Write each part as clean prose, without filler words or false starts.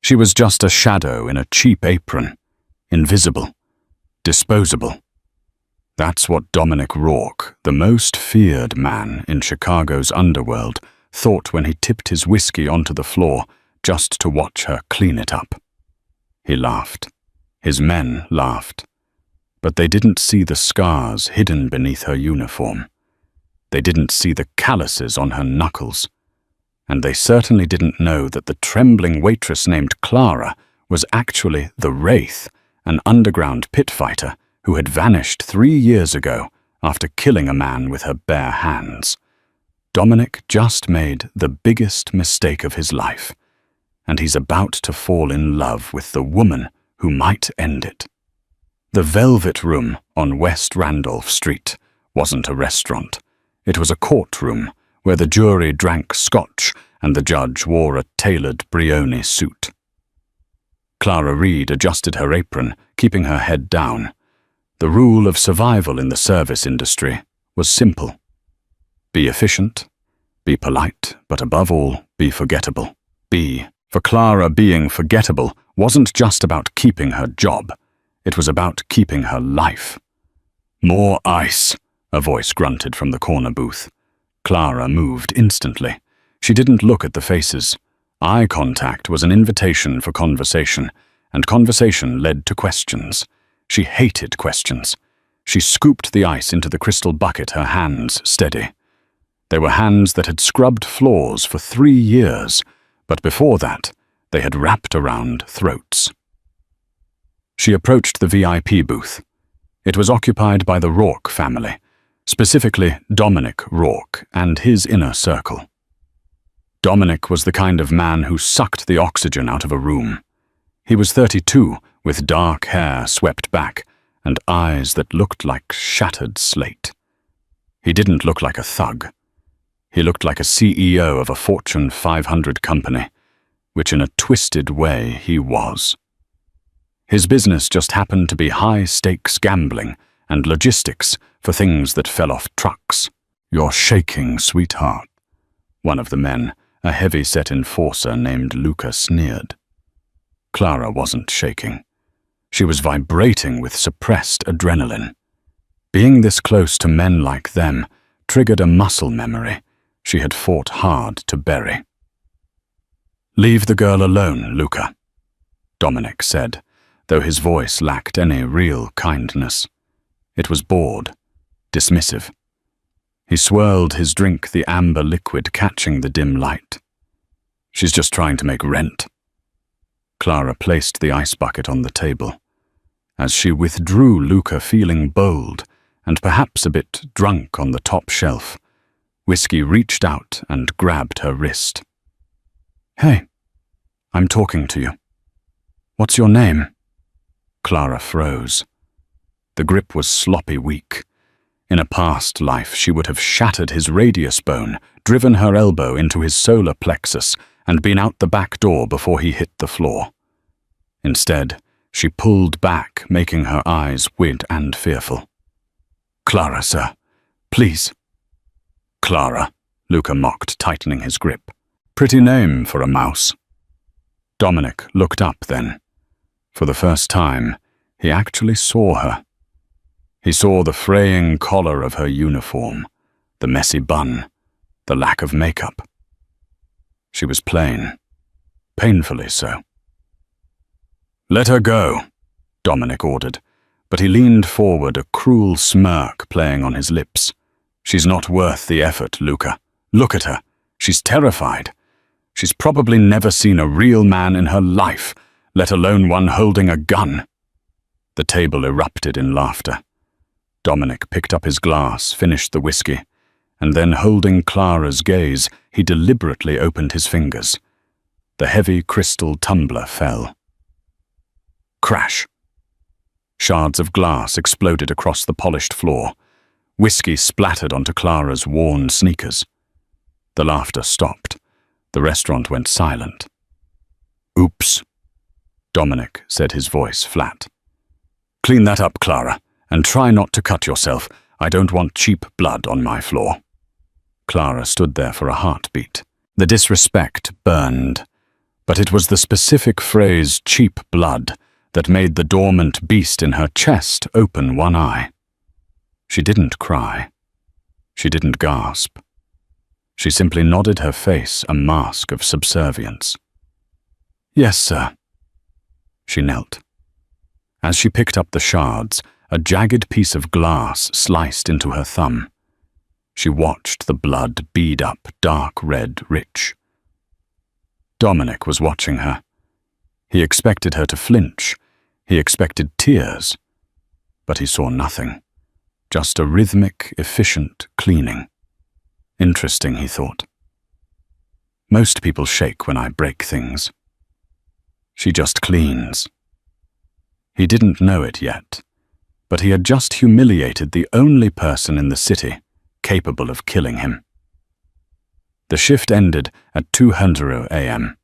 She was just a shadow in a cheap apron, invisible, disposable. That's what Dominic Rourke, the most feared man in Chicago's underworld, thought when he tipped his whiskey onto the floor just to watch her clean it up. He laughed. His men laughed. But they didn't see the scars hidden beneath her uniform. They didn't see the calluses on her knuckles. And they certainly didn't know that the trembling waitress named Clara was actually the Wraith, an underground pit fighter who had vanished 3 years ago after killing a man with her bare hands. Dominic just made the biggest mistake of his life, and he's about to fall in love with the woman who might end it. The Velvet Room on West Randolph Street wasn't a restaurant. It was a courtroom where the jury drank scotch and the judge wore a tailored Brioni suit. Clara Reed adjusted her apron, keeping her head down. The rule of survival in the service industry was simple. Be efficient, be polite, but above all, be forgettable. For Clara, being forgettable wasn't just about keeping her job. It was about keeping her life. "More ice," a voice grunted from the corner booth. Clara moved instantly. She didn't look at the faces. Eye contact was an invitation for conversation, and conversation led to questions. She hated questions. She scooped the ice into the crystal bucket, her hands steady. They were hands that had scrubbed floors for 3 years, but before that, they had wrapped around throats. She approached the VIP booth. It was occupied by the Rourke family, specifically Dominic Rourke and his inner circle. Dominic was the kind of man who sucked the oxygen out of a room. He was 32, with dark hair swept back and eyes that looked like shattered slate. He didn't look like a thug. He looked like a CEO of a Fortune 500 company, which in a twisted way he was. His business just happened to be high-stakes gambling and logistics for things that fell off trucks. "You're shaking, sweetheart," one of the men, a heavy-set enforcer named Luca, sneered. Clara wasn't shaking. She was vibrating with suppressed adrenaline. Being this close to men like them triggered a muscle memory she had fought hard to bury. "Leave the girl alone, Luca," Dominic said, though his voice lacked any real kindness. It was bored, dismissive. He swirled his drink, the amber liquid catching the dim light. "She's just trying to make rent." Clara placed the ice bucket on the table. As she withdrew, Luca, feeling bold and perhaps a bit drunk on the top shelf, Whiskey reached out and grabbed her wrist. "Hey, I'm talking to you. What's your name?" Clara froze. The grip was sloppy weak. In a past life, she would have shattered his radius bone, driven her elbow into his solar plexus, and been out the back door before he hit the floor. Instead, she pulled back, making her eyes wide and fearful. "Clara, sir, please." "Clara," Luca mocked, tightening his grip. "Pretty name for a mouse." Dominic looked up then. For the first time, he actually saw her. He saw the fraying collar of her uniform, the messy bun, the lack of makeup. She was plain, painfully so. "Let her go," Dominic ordered, but he leaned forward, a cruel smirk playing on his lips. "She's not worth the effort, Luca. Look at her. She's terrified. She's probably never seen a real man in her life, let alone one holding a gun." The table erupted in laughter. Dominic picked up his glass, finished the whiskey, and then, holding Clara's gaze, he deliberately opened his fingers. The heavy crystal tumbler fell. Crash. Shards of glass exploded across the polished floor. Whiskey splattered onto Clara's worn sneakers. The laughter stopped. The restaurant went silent. "Oops," Dominic said, his voice flat. "Clean that up, Clara, and try not to cut yourself. I don't want cheap blood on my floor." Clara stood there for a heartbeat. The disrespect burned, But it was the specific phrase "cheap blood" that made the dormant beast in her chest open one eye. She didn't cry. She didn't gasp. She simply nodded her face a mask of subservience. "Yes, sir." She knelt. As she picked up the shards, a jagged piece of glass sliced into her thumb. She watched the blood bead up dark red rich. Dominic was watching her. He expected her to flinch. He expected tears. But he saw nothing. Just a rhythmic, efficient cleaning. Interesting, he thought. Most people shake when I break things. She just cleans. He didn't know it yet, but he had just humiliated the only person in the city capable of killing him. The shift ended at 2:00 a.m.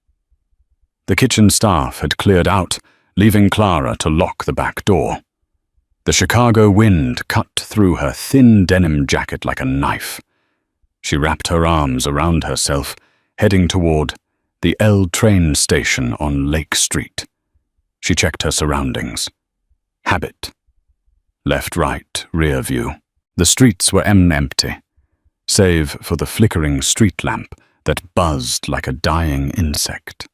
The kitchen staff had cleared out, leaving Clara to lock the back door. The Chicago wind cut through her thin denim jacket like a knife. She wrapped her arms around herself, heading toward the L train station on Lake Street. She checked her surroundings. Habit. Left, right, rear view. The streets were empty, save for the flickering street lamp that buzzed like a dying insect.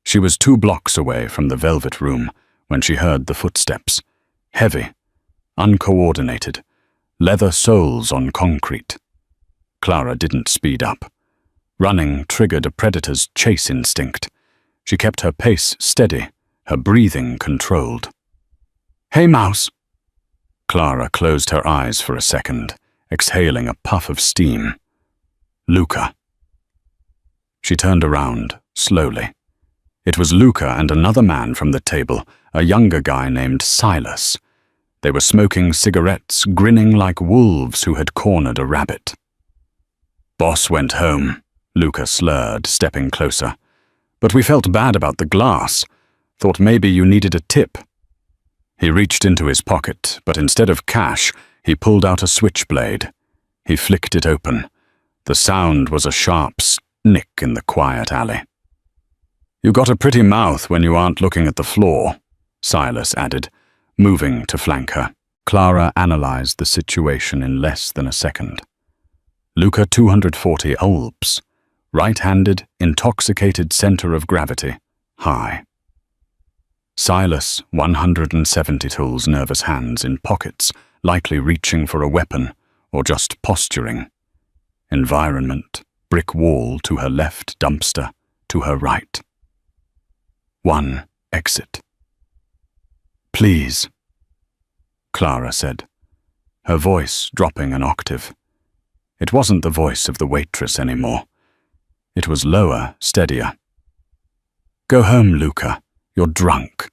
She was 2 blocks away from the Velvet Room when she heard the footsteps. Heavy, uncoordinated, leather soles on concrete. Clara didn't speed up. Running triggered a predator's chase instinct. She kept her pace steady, her breathing controlled. "Hey, Mouse." Clara closed her eyes for a second, exhaling a puff of steam. Luca. She turned around, slowly. It was Luca and another man from the table, a younger guy named Silas. They were smoking cigarettes, grinning like wolves who had cornered a rabbit. "Boss went home," Luca slurred, stepping closer. "But we felt bad about the glass. Thought maybe you needed a tip." He reached into his pocket, but instead of cash, he pulled out a switchblade. He flicked it open. The sound was a sharp snick in the quiet alley. "You got a pretty mouth when you aren't looking at the floor," Silas added, moving to flank her. Clara analyzed the situation in less than a second. Luca 240 Olbs, right-handed, intoxicated center of gravity, high. Silas 170 tools, nervous hands in pockets, likely reaching for a weapon or just posturing. Environment, brick wall to her left, dumpster to her right. 1 exit. "Please," Clara said, her voice dropping an octave. It wasn't the voice of the waitress anymore. It was lower, steadier. "Go home, Luca. You're drunk."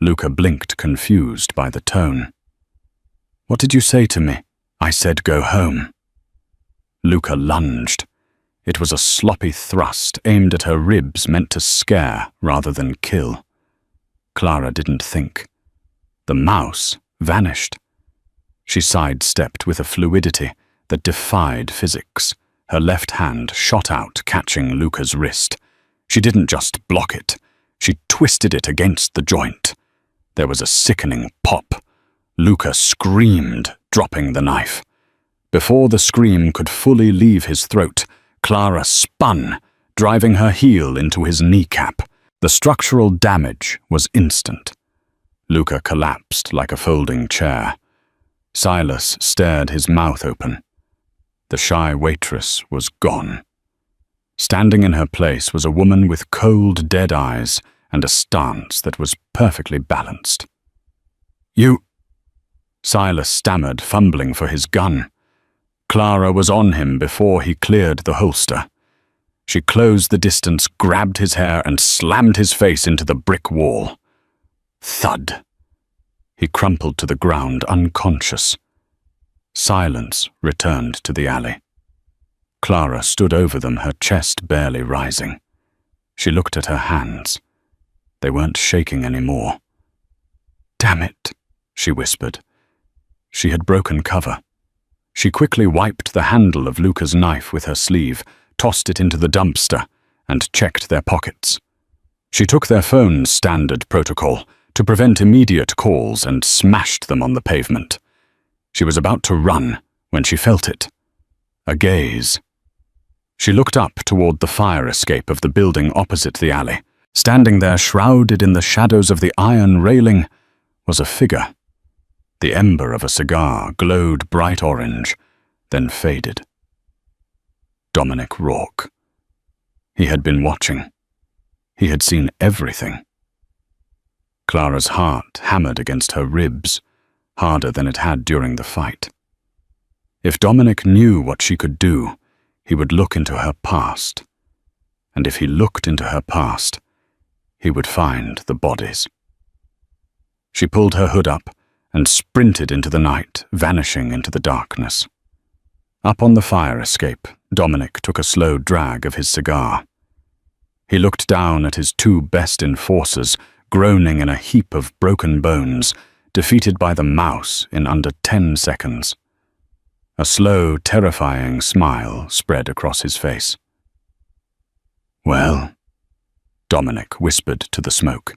Luca blinked, confused by the tone. "What did you say to me?" "I said go home." Luca lunged. It was a sloppy thrust aimed at her ribs, meant to scare rather than kill. Clara didn't think. The mouse vanished. She sidestepped with a fluidity that defied physics. Her left hand shot out, catching Luca's wrist. She didn't just block it. She twisted it against the joint. There was a sickening pop. Luca screamed, dropping the knife. Before the scream could fully leave his throat, Clara spun, driving her heel into his kneecap. The structural damage was instant. Luca collapsed like a folding chair. Silas stared, his mouth open. The shy waitress was gone. Standing in her place was a woman with cold, dead eyes and a stance that was perfectly balanced. "You—" Silas stammered, fumbling for his gun. Clara was on him before he cleared the holster. She closed the distance, grabbed his hair, and slammed his face into the brick wall. Thud. He crumpled to the ground, unconscious. Silence returned to the alley. Clara stood over them, her chest barely rising. She looked at her hands. They weren't shaking anymore. "Damn it," she whispered. She had broken cover. She quickly wiped the handle of Luca's knife with her sleeve, tossed it into the dumpster, and checked their pockets. She took their phones' standard protocol to prevent immediate calls and smashed them on the pavement. She was about to run when she felt it. A gaze. She looked up toward the fire escape of the building opposite the alley. Standing there, shrouded in the shadows of the iron railing, was a figure. The ember of a cigar glowed bright orange, then faded. Dominic Rourke. He had been watching. He had seen everything. Clara's heart hammered against her ribs, harder than it had during the fight. If Dominic knew what she could do, he would look into her past. And if he looked into her past, he would find the bodies. She pulled her hood up and sprinted into the night, vanishing into the darkness. Up on the fire escape, Dominic took a slow drag of his cigar. He looked down at his two best enforcers, groaning in a heap of broken bones, defeated by the mouse in under 10 seconds. A slow, terrifying smile spread across his face. "Well," Dominic whispered to the smoke,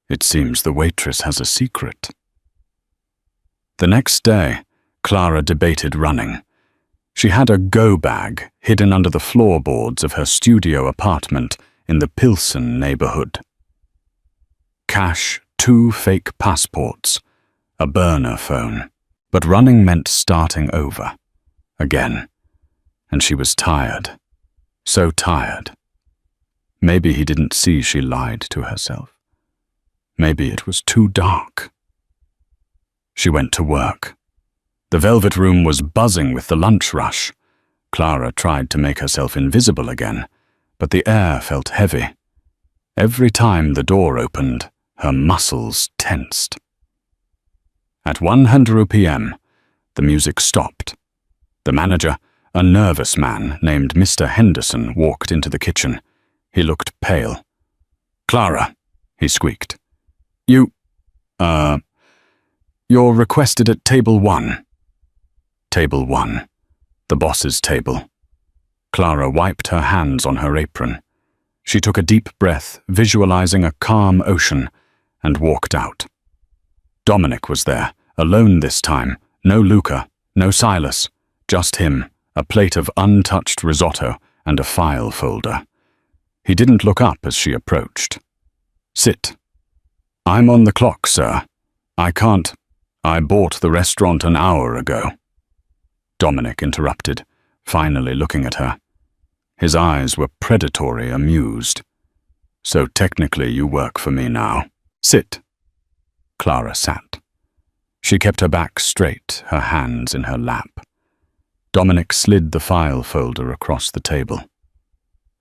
"it seems the waitress has a secret." The next day, Clara debated running. She had a go bag hidden under the floorboards of her studio apartment in the Pilsen neighborhood. Cash, 2 fake passports, a burner phone. But running meant starting over, again. And she was tired. So tired. Maybe he didn't see she lied to herself. Maybe it was too dark. She went to work. The Velvet Room was buzzing with the lunch rush. Clara tried to make herself invisible again, but the air felt heavy. Every time the door opened, her muscles tensed. At 1:00 p.m., the music stopped. The manager, a nervous man named Mr. Henderson, walked into the kitchen. He looked pale. "Clara," he squeaked. You're requested at table 1. Table 1. The boss's table. Clara wiped her hands on her apron. She took a deep breath, visualizing a calm ocean, and walked out. Dominic was there, alone this time. No Luca, no Silas, just him, a plate of untouched risotto and a file folder. He didn't look up as she approached. "Sit." "I'm on the clock, sir. I can't. I bought the restaurant an hour ago." Dominic interrupted, finally looking at her. His eyes were predatory, amused. "So technically you work for me now. Sit." Clara sat. She kept her back straight, her hands in her lap. Dominic slid the file folder across the table.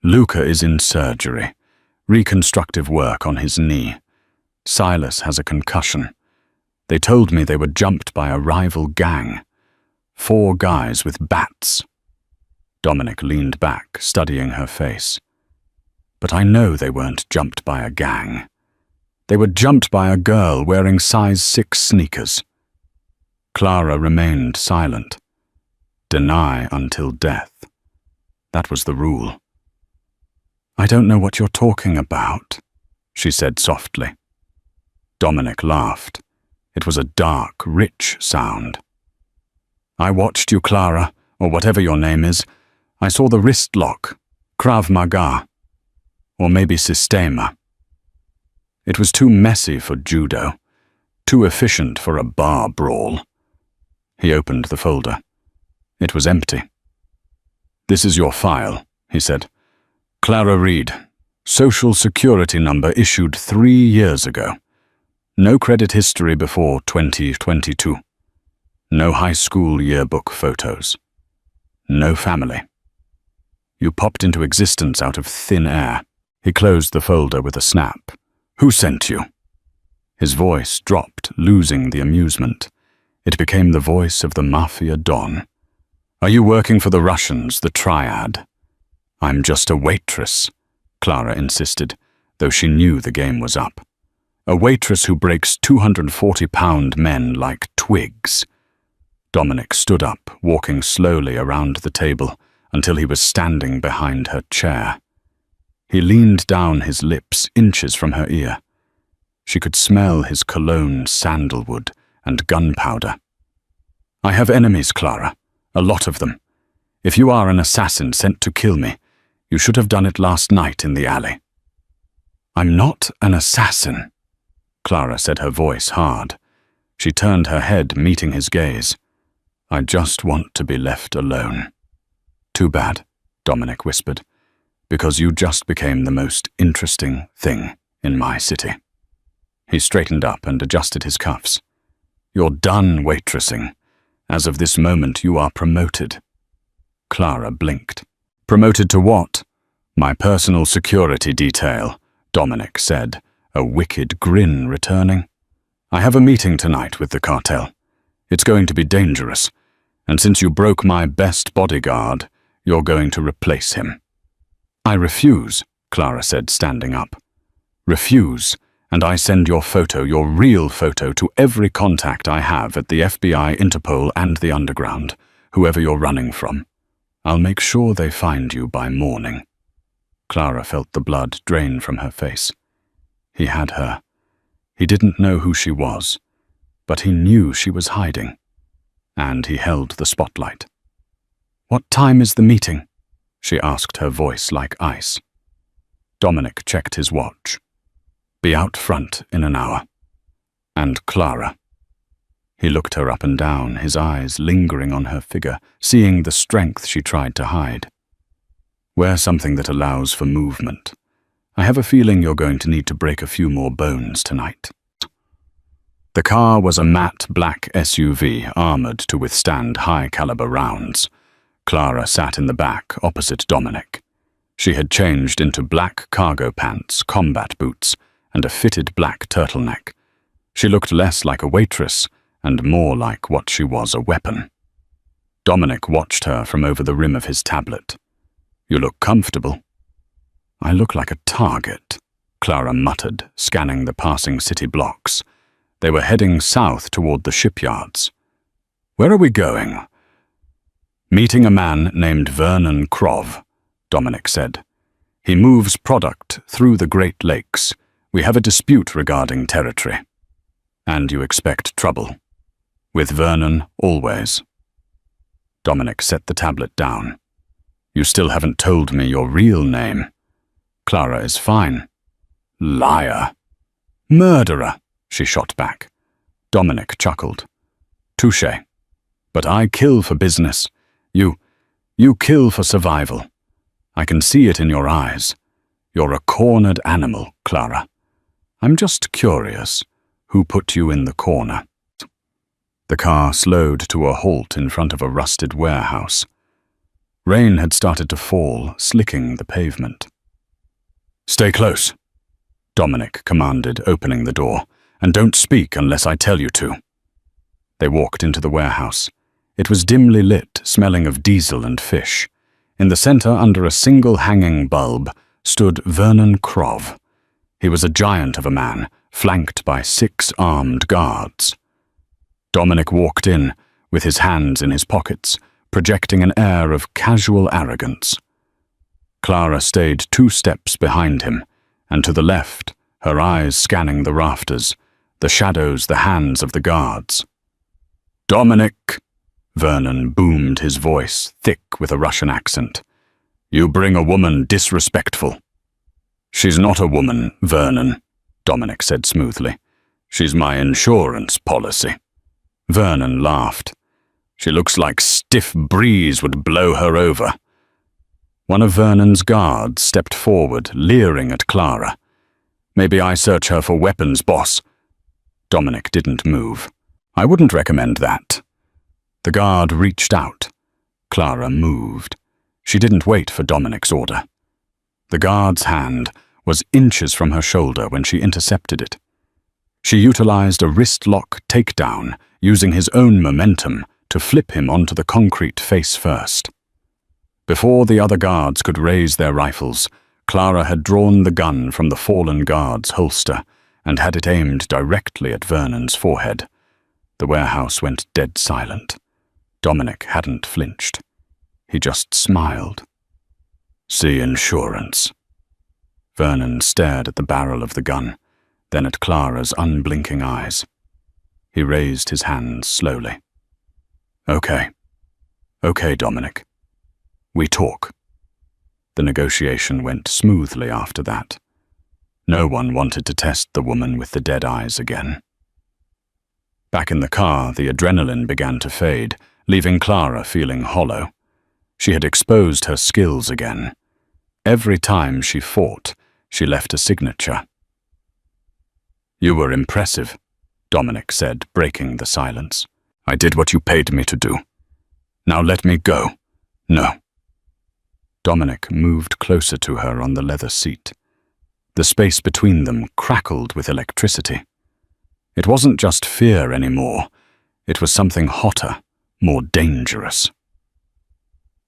"Luca is in surgery. Reconstructive work on his knee. Silas has a concussion. They told me they were jumped by a rival gang. 4 guys with bats." Dominic leaned back, studying her face. "But I know they weren't jumped by a gang. They were jumped by a girl wearing size 6 sneakers." Clara remained silent. Deny until death. That was the rule. "I don't know what you're talking about," she said softly. Dominic laughed. It was a dark, rich sound. "I watched you, Clara, or whatever your name is. I saw the wrist lock, Krav Maga, or maybe Sistema. It was too messy for judo, too efficient for a bar brawl." He opened the folder. It was empty. "This is your file," he said. "Clara Reed, Social Security number issued 3 years ago. No credit history before 2022. No high school yearbook photos. No family. You popped into existence out of thin air." He closed the folder with a snap. "Who sent you?" His voice dropped, losing the amusement. It became the voice of the Mafia Don. "Are you working for the Russians, the Triad?" "I'm just a waitress," Clara insisted, though she knew the game was up. "A waitress who breaks 240-pound men like twigs." Dominic stood up, walking slowly around the table until he was standing behind her chair. He leaned down, his lips inches from her ear. She could smell his cologne, sandalwood, and gunpowder. "I have enemies, Clara, a lot of them. If you are an assassin sent to kill me, you should have done it last night in the alley." "I'm not an assassin," Clara said, her voice hard. She turned her head, meeting his gaze. "I just want to be left alone." "Too bad," Dominic whispered, "because you just became the most interesting thing in my city." He straightened up and adjusted his cuffs. "You're done waitressing. As of this moment, you are promoted." Clara blinked. "Promoted to what?" "My personal security detail," Dominic said, a wicked grin returning. "I have a meeting tonight with the cartel. It's going to be dangerous, and since you broke my best bodyguard, you're going to replace him." "I refuse," Clara said, standing up. "Refuse, and I send your photo, your real photo, to every contact I have at the FBI, Interpol, and the Underground, whoever you're running from. I'll make sure they find you by morning." Clara felt the blood drain from her face. He had her. He didn't know who she was, but he knew she was hiding, and he held the spotlight. "What time is the meeting?" she asked, her voice like ice. Dominic checked his watch. "Be out front in an hour." "And Clara?" He looked her up and down, his eyes lingering on her figure, seeing the strength she tried to hide. "Wear something that allows for movement. I have a feeling you're going to need to break a few more bones tonight." The car was a matte black SUV armored to withstand high-caliber rounds. Clara sat in the back opposite Dominic. She had changed into black cargo pants, combat boots, and a fitted black turtleneck. She looked less like a waitress and more like what she was, a weapon. Dominic watched her from over the rim of his tablet. "You look comfortable." "I look like a target," Clara muttered, scanning the passing city blocks. They were heading south toward the shipyards. "Where are we going?" "Meeting a man named Vernon Krov," Dominic said. "He moves product through the Great Lakes. We have a dispute regarding territory." "And you expect trouble?" "With Vernon, always." Dominic set the tablet down. "You still haven't told me your real name." "Clara is fine." "Liar." "Murderer," she shot back. Dominic chuckled. "Touché. But I kill for business. You kill for survival. I can see it in your eyes. You're a cornered animal, Clara. I'm just curious, who put you in the corner?" The car slowed to a halt in front of a rusted warehouse. Rain had started to fall, slicking the pavement. "Stay close," Dominic commanded, opening the door, "and don't speak unless I tell you to." They walked into the warehouse. It was dimly lit, smelling of diesel and fish. In the center, under a single hanging bulb, stood Vernon Krov. He was a giant of a man, flanked by 6 armed guards. Dominic walked in, with his hands in his pockets, projecting an air of casual arrogance. Clara stayed 2 steps behind him, and to the left, her eyes scanning the rafters, the shadows, the hands of the guards. "Dominic," Vernon boomed, his voice thick with a Russian accent. "You bring a woman disrespectful." "She's not a woman, Vernon," Dominic said smoothly. "She's my insurance policy." Vernon laughed. "She looks like stiff breeze would blow her over." One of Vernon's guards stepped forward, leering at Clara. "Maybe I search her for weapons, boss." Dominic didn't move. "I wouldn't recommend that." The guard reached out. Clara moved. She didn't wait for Dominic's order. The guard's hand was inches from her shoulder when she intercepted it. She utilized a wrist-lock takedown, using his own momentum to flip him onto the concrete face first. Before the other guards could raise their rifles, Clara had drawn the gun from the fallen guard's holster and had it aimed directly at Vernon's forehead. The warehouse went dead silent. Dominic hadn't flinched. He just smiled. "See insurance." Vernon stared at the barrel of the gun, then at Clara's unblinking eyes. He raised his hands slowly. Okay, Dominic. We talk. The negotiation went smoothly after that. No one wanted to test the woman with the dead eyes again. Back in the car, the adrenaline began to fade, leaving Clara feeling hollow. She had exposed her skills again. Every time she fought, she left a signature. "You were impressive," Dominic said, breaking the silence. "I did what you paid me to do. Now let me go." "No." Dominic moved closer to her on the leather seat. The space between them crackled with electricity. It wasn't just fear anymore. It was something hotter, more dangerous.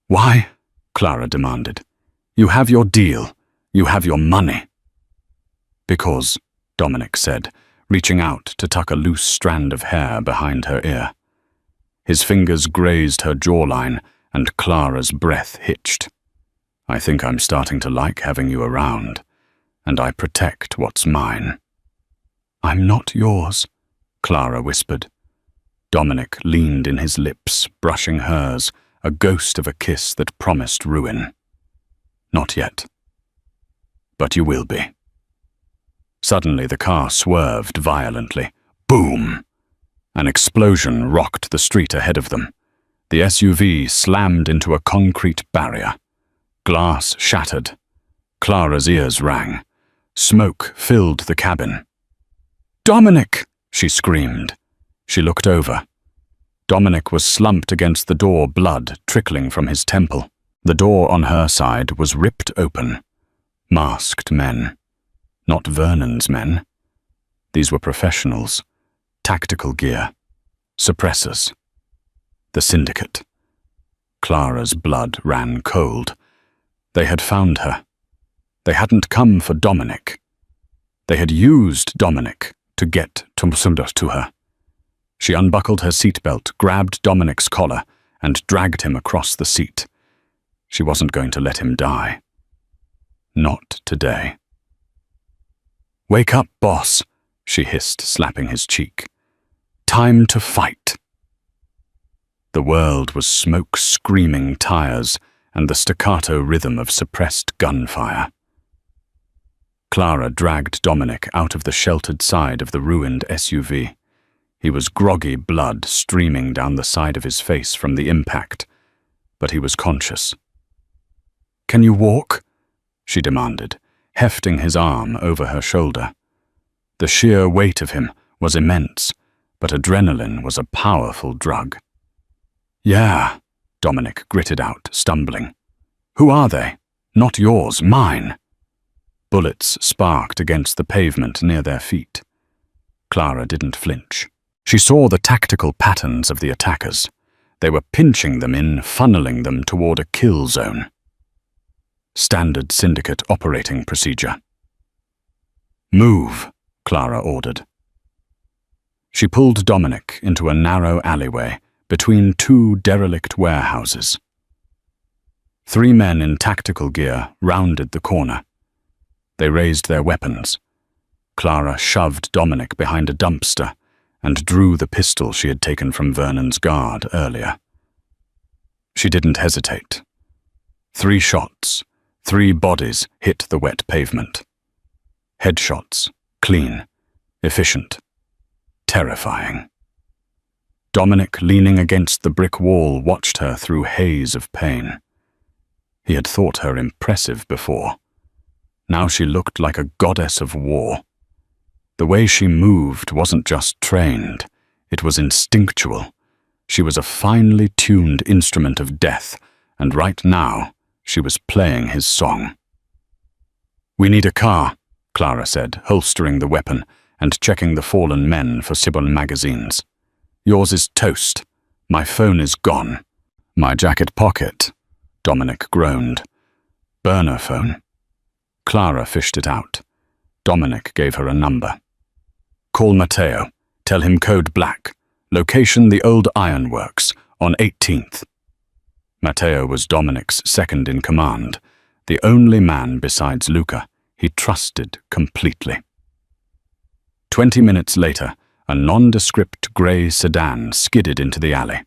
"Why?" Clara demanded. "You have your deal. You have your money." "Because," Dominic said, reaching out to tuck a loose strand of hair behind her ear. His fingers grazed her jawline, and Clara's breath hitched. "I think I'm starting to like having you around, and I protect what's mine." "I'm not yours," Clara whispered. Dominic leaned in his lips, brushing hers, a ghost of a kiss that promised ruin. "Not yet. But you will be." Suddenly the car swerved violently. Boom! An explosion rocked the street ahead of them. The SUV slammed into a concrete barrier. Glass shattered. Clara's ears rang. Smoke filled the cabin. "Dominic!" she screamed. She looked over. Dominic was slumped against the door, blood trickling from his temple. The door on her side was ripped open. Masked men. Not Vernon's men. These were professionals. Tactical gear. Suppressors. The Syndicate. Clara's blood ran cold. They had found her. They hadn't come for Dominic. They had used Dominic to get to her. She unbuckled her seatbelt, grabbed Dominic's collar, and dragged him across the seat. She wasn't going to let him die. Not today. "Wake up, boss," she hissed, slapping his cheek. "Time to fight." The world was smoke-screaming tires and the staccato rhythm of suppressed gunfire. Clara dragged Dominic out of the sheltered side of the ruined SUV. He was groggy, blood streaming down the side of his face from the impact, but he was conscious. "Can you walk?" she demanded, hefting his arm over her shoulder. The sheer weight of him was immense, but adrenaline was a powerful drug. "Yeah," Dominic gritted out, stumbling. "Who are they? Not yours, mine." Bullets sparked against the pavement near their feet. Clara didn't flinch. She saw the tactical patterns of the attackers. They were pinching them in, funneling them toward a kill zone. Standard Syndicate operating procedure. "Move," Clara ordered. She pulled Dominic into a narrow alleyway between two derelict warehouses. 3 men in tactical gear rounded the corner. They raised their weapons. Clara shoved Dominic behind a dumpster and drew the pistol she had taken from Vernon's guard earlier. She didn't hesitate. 3 shots, 3 bodies hit the wet pavement. Headshots, clean, efficient, terrifying. Dominic, leaning against the brick wall, watched her through haze of pain. He had thought her impressive before. Now she looked like a goddess of war. The way she moved wasn't just trained, it was instinctual. She was a finely tuned instrument of death, and right now she was playing his song. "We need a car," Clara said, holstering the weapon and checking the fallen men for Sibyl magazines. "Yours is toast. My phone is gone." "My jacket pocket," Dominic groaned. "Burner phone." Clara fished it out. Dominic gave her a number. "Call Matteo. Tell him code black. Location the old ironworks, on 18th. Matteo was Dominic's second in command, the only man besides Luca he trusted completely. 20 minutes later, a nondescript grey sedan skidded into the alley.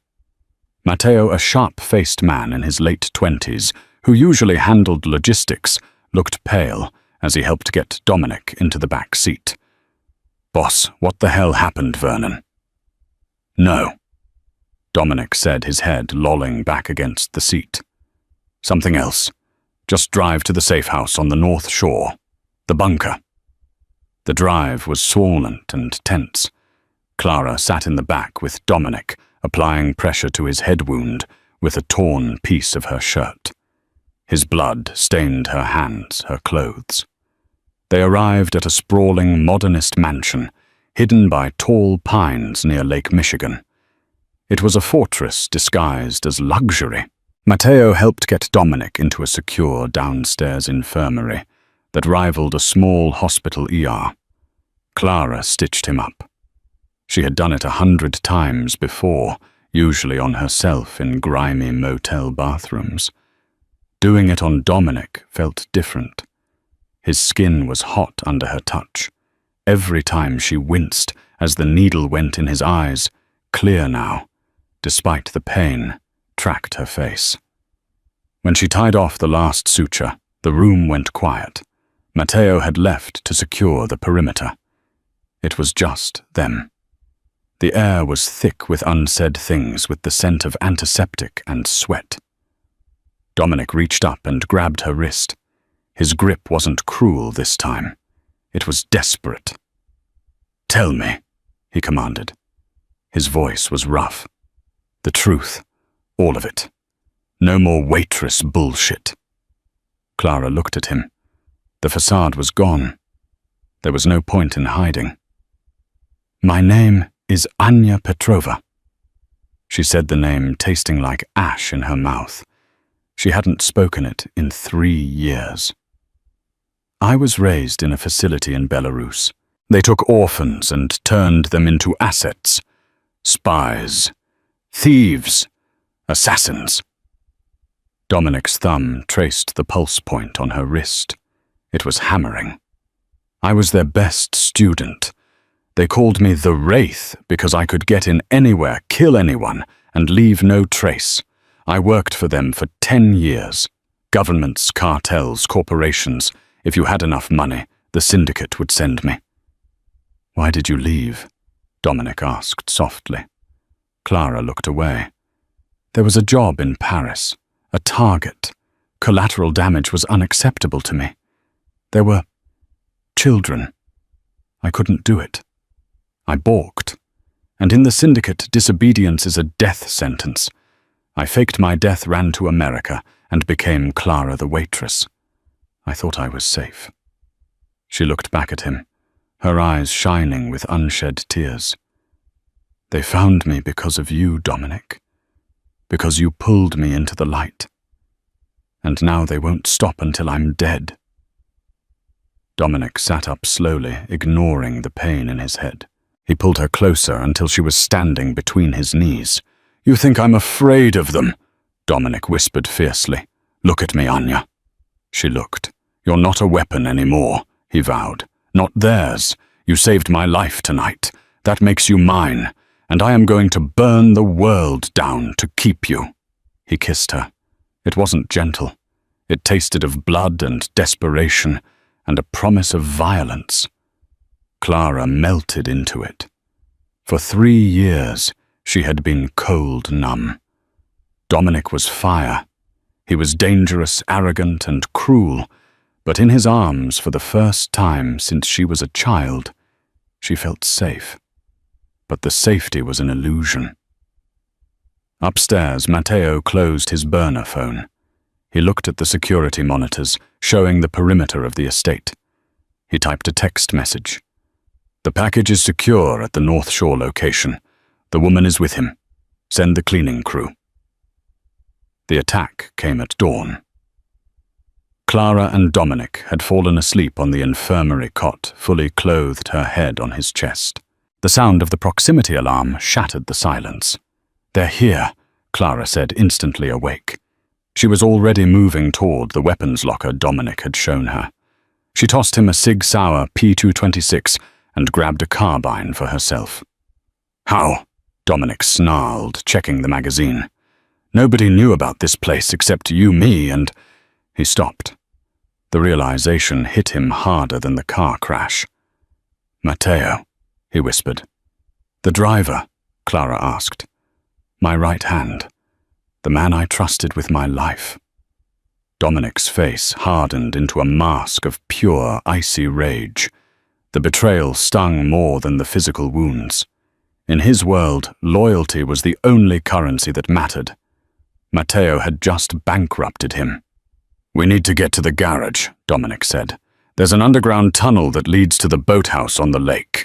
Matteo, a sharp-faced man in his late 20s, who usually handled logistics, looked pale as he helped get Dominic into the back seat. "Boss, what the hell happened, Vernon?" "No," Dominic said, his head lolling back against the seat. "Something else. Just drive to the safe house on the North Shore. The bunker." The drive was swollen and tense. Clara sat in the back with Dominic, applying pressure to his head wound with a torn piece of her shirt. His blood stained her hands, her clothes. They arrived at a sprawling modernist mansion, hidden by tall pines near Lake Michigan. It was a fortress disguised as luxury. Matteo helped get Dominic into a secure downstairs infirmary that rivaled a small hospital ER. Clara stitched him up. She had done it 100 times before, usually on herself in grimy motel bathrooms. Doing it on Dominic felt different. His skin was hot under her touch. Every time she winced as the needle went in his eyes, clear now, despite the pain, tracked her face. When she tied off the last suture, the room went quiet. Matteo had left to secure the perimeter. It was just them. The air was thick with unsaid things, with the scent of antiseptic and sweat. Dominic reached up and grabbed her wrist. His grip wasn't cruel this time. It was desperate. "Tell me," he commanded. His voice was rough. "The truth. All of it. No more Waitress bullshit." Clara looked at him. The facade was gone. There was no point in hiding. "My name is Anya Petrova." She said the name tasting like ash in her mouth. She hadn't spoken it in 3 years. "I was raised in a facility in Belarus. They took orphans and turned them into assets. Spies. Thieves. Assassins." Dominic's thumb traced the pulse point on her wrist. It was hammering. "I was their best student. They called me the Wraith because I could get in anywhere, kill anyone, and leave no trace. I worked for them for 10 years. Governments, cartels, corporations. If you had enough money, the syndicate would send me." "Why did you leave?" Dominic asked softly. Clara looked away. "There was a job in Paris, a target. Collateral damage was unacceptable to me. There were children. I couldn't do it. I balked. And in the syndicate, disobedience is a death sentence. I faked my death, ran to America, and became Clara the Waitress. I thought I was safe." She looked back at him, her eyes shining with unshed tears. "They found me because of you, Dominic. Because you pulled me into the light. And now they won't stop until I'm dead." Dominic sat up slowly, ignoring the pain in his head. He pulled her closer until she was standing between his knees. "You think I'm afraid of them?" Dominic whispered fiercely. "Look at me, Anya." She looked. "You're not a weapon anymore," he vowed. "Not theirs. You saved my life tonight. That makes you mine, and I am going to burn the world down to keep you." He kissed her. It wasn't gentle. It tasted of blood and desperation, and a promise of violence. Clara melted into it. For 3 years, she had been cold numb. Dominic was fire. He was dangerous, arrogant, and cruel, but in his arms, for the first time since she was a child, she felt safe. But the safety was an illusion. Upstairs, Matteo closed his burner phone. He looked at the security monitors, showing the perimeter of the estate. He typed a text message. "The package is secure at the North Shore location. The woman is with him. Send the cleaning crew." The attack came at dawn. Clara and Dominic had fallen asleep on the infirmary cot, fully clothed, her head on his chest. The sound of the proximity alarm shattered the silence. "They're here," Clara said, instantly awake. She was already moving toward the weapons locker Dominic had shown her. She tossed him a Sig Sauer P226 and grabbed a carbine for herself. "How?" Dominic snarled, checking the magazine. "Nobody knew about this place except you, me, and—" He stopped. The realization hit him harder than the car crash. "Matteo," he whispered. "The driver?" Clara asked. "My right hand. The man I trusted with my life." Dominic's face hardened into a mask of pure, icy rage. The betrayal stung more than the physical wounds. In his world, loyalty was the only currency that mattered. Matteo had just bankrupted him. "We need to get to the garage," Dominic said. "There's an underground tunnel that leads to the boathouse on the lake."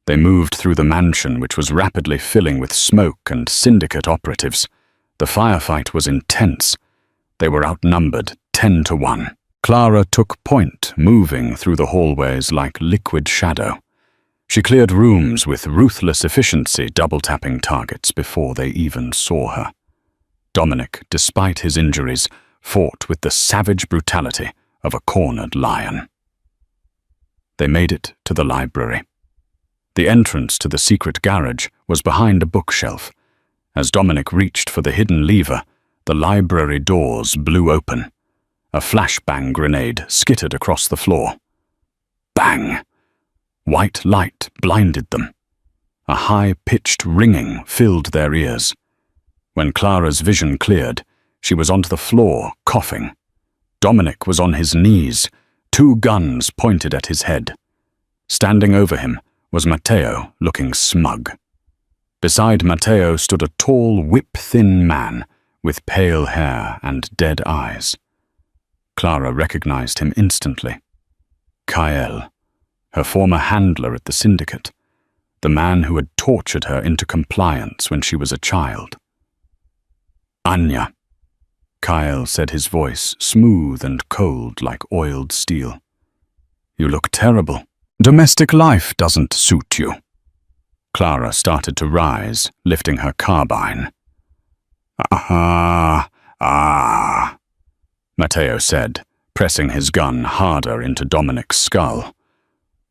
They moved through the mansion, which was rapidly filling with smoke and syndicate operatives. The firefight was intense. They were outnumbered 10-1. Clara took point, moving through the hallways like liquid shadow. She cleared rooms with ruthless efficiency, double-tapping targets before they even saw her. Dominic, despite his injuries, fought with the savage brutality of a cornered lion. They made it to the library. The entrance to the secret garage was behind a bookshelf. As Dominic reached for the hidden lever, the library doors blew open. A flashbang grenade skittered across the floor. Bang! White light blinded them. A high-pitched ringing filled their ears. When Clara's vision cleared, she was onto the floor, coughing. Dominic was on his knees, 2 guns pointed at his head. Standing over him was Matteo, looking smug. Beside Matteo stood a tall, whip-thin man with pale hair and dead eyes. Clara recognized him instantly. Kyle, her former handler at the syndicate, the man who had tortured her into compliance when she was a child. "Anya," Kyle said, his voice smooth and cold like oiled steel. "You look terrible. Domestic life doesn't suit you." Clara started to rise, lifting her carbine. Matteo said, pressing his gun harder into Dominic's skull.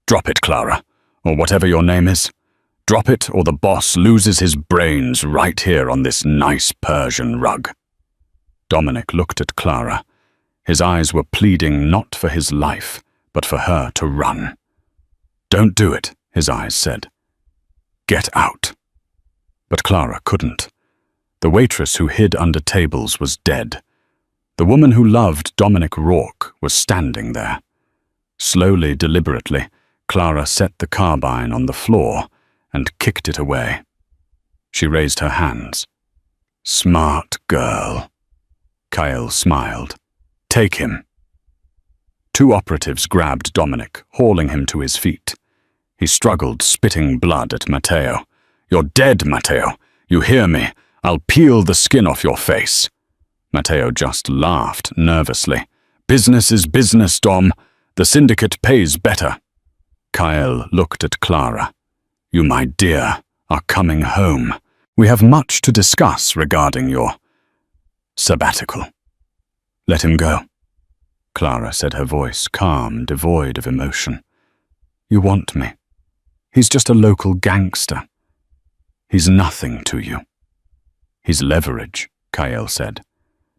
"Drop it, Clara, or whatever your name is. Drop it, or the boss loses his brains right here on this nice Persian rug." Dominic looked at Clara. His eyes were pleading not for his life, but for her to run. "Don't do it," his eyes said. "Get out." But Clara couldn't. The waitress who hid under tables was dead. The woman who loved Dominic Rourke was standing there. Slowly, deliberately, Clara set the carbine on the floor and kicked it away. She raised her hands. "Smart girl." Kyle smiled. "Take him." 2 operatives grabbed Dominic, hauling him to his feet. He struggled, spitting blood at Matteo. "You're dead, Matteo. You hear me? I'll peel the skin off your face." Matteo just laughed nervously. "Business is business, Dom. The syndicate pays better." Kyle looked at Clara. "You, my dear, are coming home. We have much to discuss regarding your sabbatical." "Let him go," Clara said, her voice calm, devoid of emotion. "You want me. He's just a local gangster. He's nothing to you." "He's leverage," Kyle said,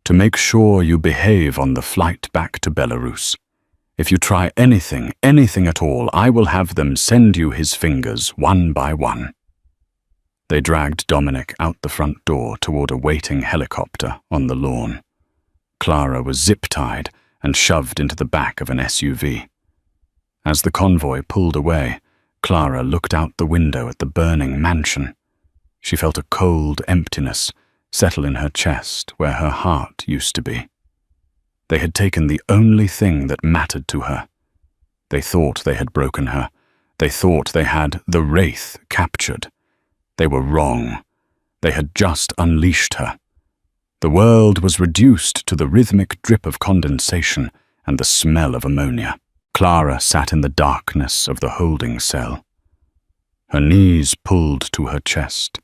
"to make sure you behave on the flight back to Belarus. If you try anything at all, I will have them send you his fingers one by one." They dragged Dominic out the front door toward a waiting helicopter on the lawn. Clara was zip-tied and shoved into the back of an SUV. As the convoy pulled away, Clara looked out the window at the burning mansion. She felt a cold emptiness settle in her chest where her heart used to be. They had taken the only thing that mattered to her. They thought they had broken her. They thought they had the Wraith captured. They were wrong. They had just unleashed her. The world was reduced to the rhythmic drip of condensation and the smell of ammonia. Clara sat in the darkness of the holding cell. Her knees pulled to her chest,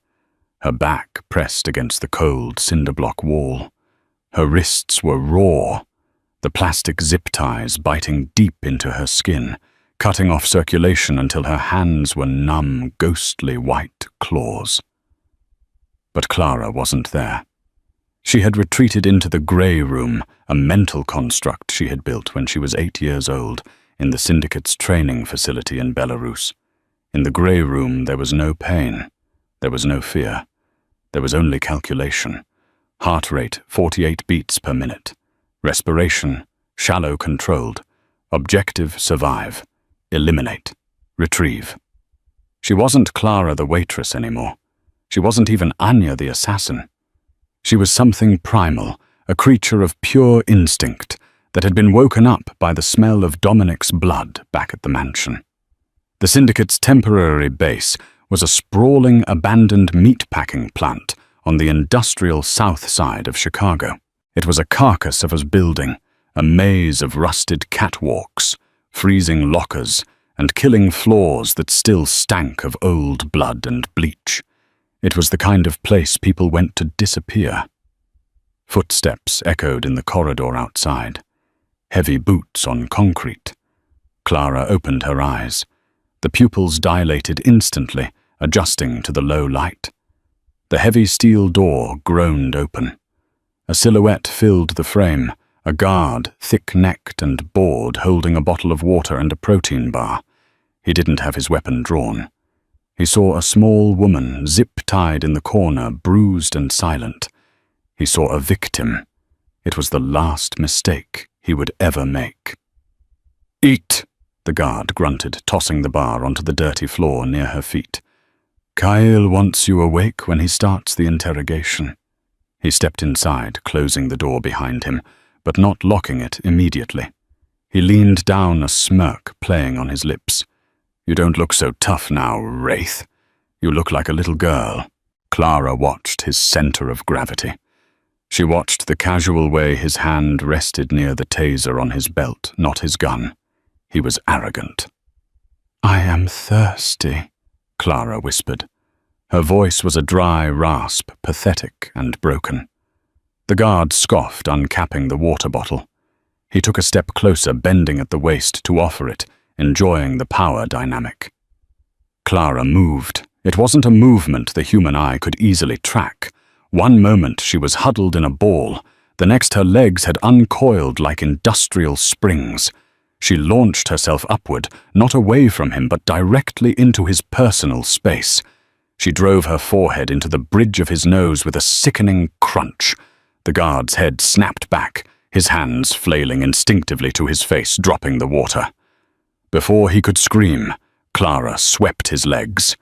her back pressed against the cold cinder block wall. Her wrists were raw. the plastic zip ties biting deep into her skin, cutting off circulation until her hands were numb, ghostly white claws. But Clara wasn't there. She had retreated into the grey room, a mental construct she had built when she was 8 years old, in the Syndicate's training facility in Belarus. In the grey room there was no pain, there was no fear, there was only calculation. Heart rate 48 beats per minute. Respiration, shallow controlled. Objective survive. Eliminate. Retrieve. She wasn't Clara the waitress anymore. She wasn't even Anya the assassin. She was something primal, a creature of pure instinct that had been woken up by the smell of Dominic's blood back at the mansion. The Syndicate's temporary base was a sprawling, abandoned meatpacking plant on the industrial south side of Chicago. It was a carcass of a building, a maze of rusted catwalks, freezing lockers, and killing floors that still stank of old blood and bleach. It was the kind of place people went to disappear. Footsteps echoed in the corridor outside. Heavy boots on concrete. Clara opened her eyes. The pupils dilated instantly, adjusting to the low light. The heavy steel door groaned open. A silhouette filled the frame, a guard, thick-necked and bored, holding a bottle of water and a protein bar. He didn't have his weapon drawn. He saw a small woman, zip-tied in the corner, bruised and silent. He saw a victim. It was the last mistake he would ever make. "Eat!" the guard grunted, tossing the bar onto the dirty floor near her feet. "Kyle wants you awake when he starts the interrogation." He stepped inside, closing the door behind him, but not locking it immediately. He leaned down, a smirk playing on his lips. "You don't look so tough now, Wraith. You look like a little girl." Clara watched his center of gravity. She watched the casual way his hand rested near the taser on his belt, not his gun. He was arrogant. "I am thirsty," Clara whispered. Her voice was a dry rasp, pathetic and broken. The guard scoffed, uncapping the water bottle. He took a step closer, bending at the waist to offer it, enjoying the power dynamic. Clara moved. It wasn't a movement the human eye could easily track. One moment she was huddled in a ball, the next her legs had uncoiled like industrial springs. She launched herself upward, not away from him but directly into his personal space. She drove her forehead into the bridge of his nose with a sickening crunch. The guard's head snapped back, his hands flailing instinctively to his face, dropping the water. Before he could scream, Clara swept his legs.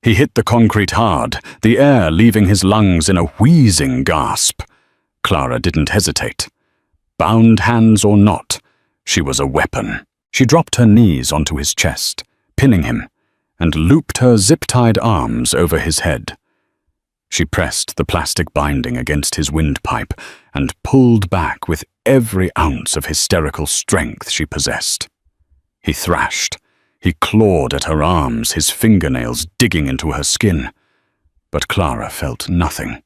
He hit the concrete hard, the air leaving his lungs in a wheezing gasp. Clara didn't hesitate. Bound hands or not, she was a weapon. She dropped her knees onto his chest, pinning him, and looped her zip-tied arms over his head. She pressed the plastic binding against his windpipe and pulled back with every ounce of hysterical strength she possessed. He thrashed. He clawed at her arms, his fingernails digging into her skin. But Clara felt nothing.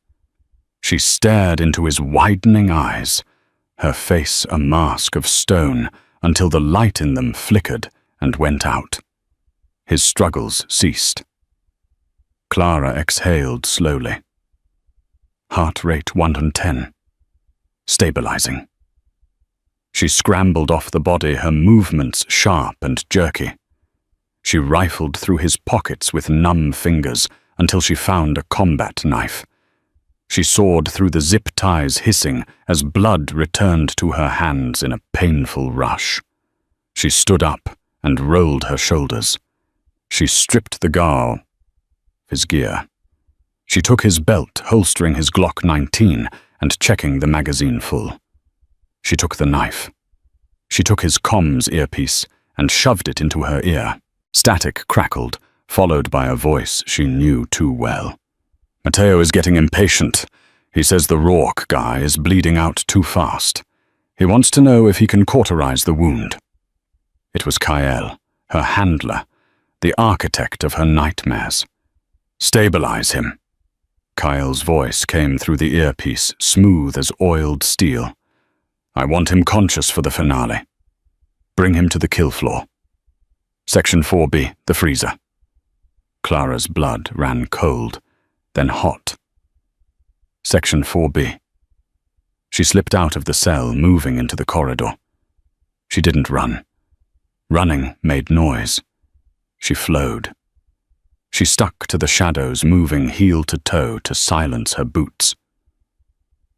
She stared into his widening eyes, her face a mask of stone, until the light in them flickered and went out. His struggles ceased. Clara exhaled slowly. Heart rate 110. Stabilizing. She scrambled off the body, her movements sharp and jerky. She rifled through his pockets with numb fingers until she found a combat knife. She sawed through the zip ties, hissing as blood returned to her hands in a painful rush. She stood up and rolled her shoulders. She stripped the guard of his gear. She took his belt, holstering his Glock 19 and checking the magazine full. She took the knife. She took his comms earpiece and shoved it into her ear. Static crackled, followed by a voice she knew too well. "Mateo is getting impatient. He says the Rourke guy is bleeding out too fast. He wants to know if he can cauterize the wound." It was Kyle, her handler, the architect of her nightmares. "Stabilize him." Kyle's voice came through the earpiece, smooth as oiled steel. I want him conscious for the finale. Bring him to the kill floor. Section 4B, the freezer. Clara's blood ran cold, then hot. Section 4B. She slipped out of the cell, moving into the corridor. She didn't run. Running made noise. She flowed. She stuck to the shadows, moving heel to toe to silence her boots.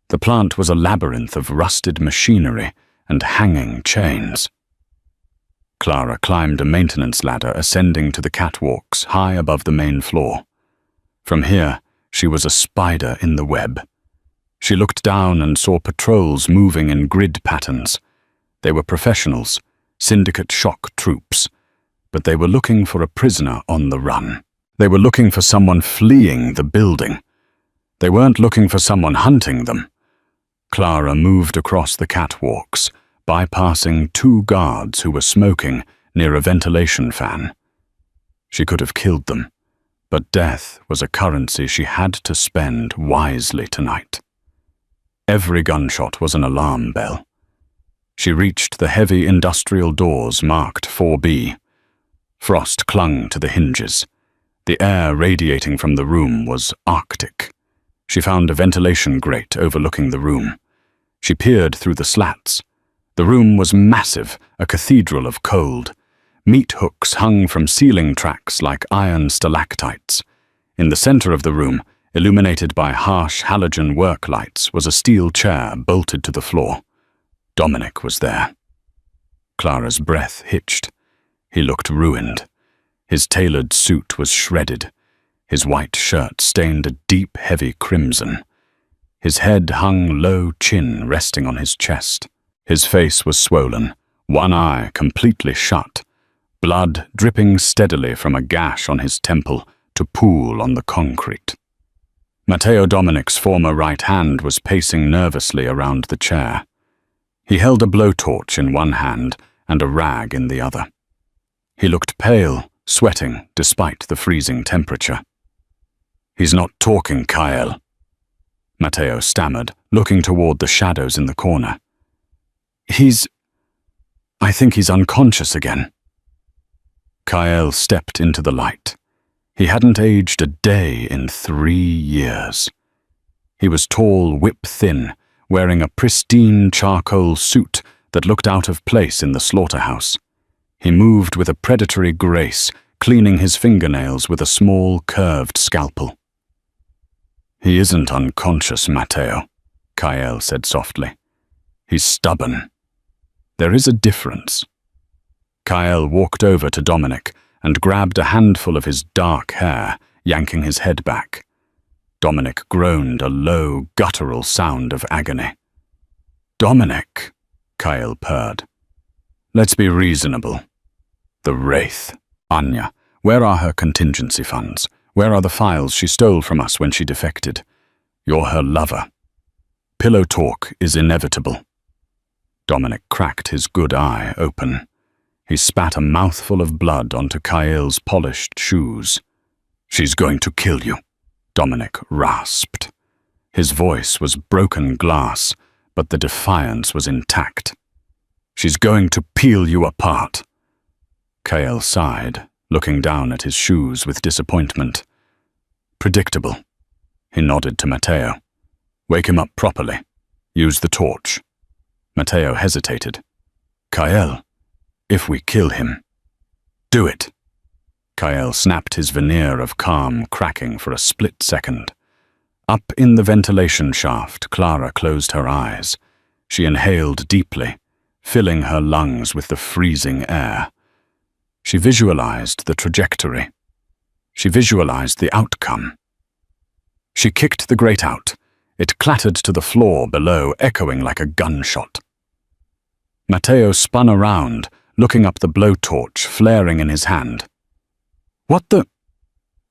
The plant was a labyrinth of rusted machinery and hanging chains. Clara climbed a maintenance ladder, ascending to the catwalks high above the main floor. From here, she was a spider in the web. She looked down and saw patrols moving in grid patterns. They were professionals, syndicate shock troops, but they were looking for a prisoner on the run. They were looking for someone fleeing the building. They weren't looking for someone hunting them. Clara moved across the catwalks, bypassing 2 guards who were smoking near a ventilation fan. She could have killed them, but death was a currency she had to spend wisely tonight. Every gunshot was an alarm bell. She reached the heavy industrial doors marked 4B. Frost clung to the hinges. The air radiating from the room was arctic. She found a ventilation grate overlooking the room. She peered through the slats. The room was massive, a cathedral of cold. Meat hooks hung from ceiling tracks like iron stalactites. In the center of the room, illuminated by harsh halogen work lights, was a steel chair bolted to the floor. Dominic was there. Clara's breath hitched. He looked ruined. His tailored suit was shredded. His white shirt stained a deep, heavy crimson. His head hung low, chin resting on his chest. His face was swollen, one eye completely shut, blood dripping steadily from a gash on his temple to pool on the concrete. Matteo Dominic's former right hand was pacing nervously around the chair. He held a blowtorch in one hand and a rag in the other. He looked pale, sweating despite the freezing temperature. "He's not talking, Kyle," Matteo stammered, looking toward the shadows in the corner. I think he's unconscious again." Kyle stepped into the light. He hadn't aged a day in 3 years. He was tall, whip-thin, wearing a pristine charcoal suit that looked out of place in the slaughterhouse. He moved with a predatory grace, cleaning his fingernails with a small, curved scalpel. "He isn't unconscious, Matteo," Kyle said softly. "He's stubborn. There is a difference." Kyle walked over to Dominic and grabbed a handful of his dark hair, yanking his head back. Dominic groaned a low, guttural sound of agony. "Dominic," Kyle purred. "Let's be reasonable. The Wraith. Anya, where are her contingency funds? Where are the files she stole from us when she defected? You're her lover. Pillow talk is inevitable." Dominic cracked his good eye open. He spat a mouthful of blood onto Kyle's polished shoes. "She's going to kill you," Dominic rasped. His voice was broken glass, but the defiance was intact. "She's going to peel you apart." Kyle sighed, looking down at his shoes with disappointment. "Predictable." He nodded to Matteo. "Wake him up properly. Use the torch." Matteo hesitated. "Kyle, if we kill him." "Do it." Kyle snapped his veneer of calm, cracking for a split second. Up in the ventilation shaft, Clara closed her eyes. She inhaled deeply, filling her lungs with the freezing air. She visualized the trajectory. She visualized the outcome. She kicked the grate out. It clattered to the floor below, echoing like a gunshot. Matteo spun around, looking up the blowtorch flaring in his hand. "What the—"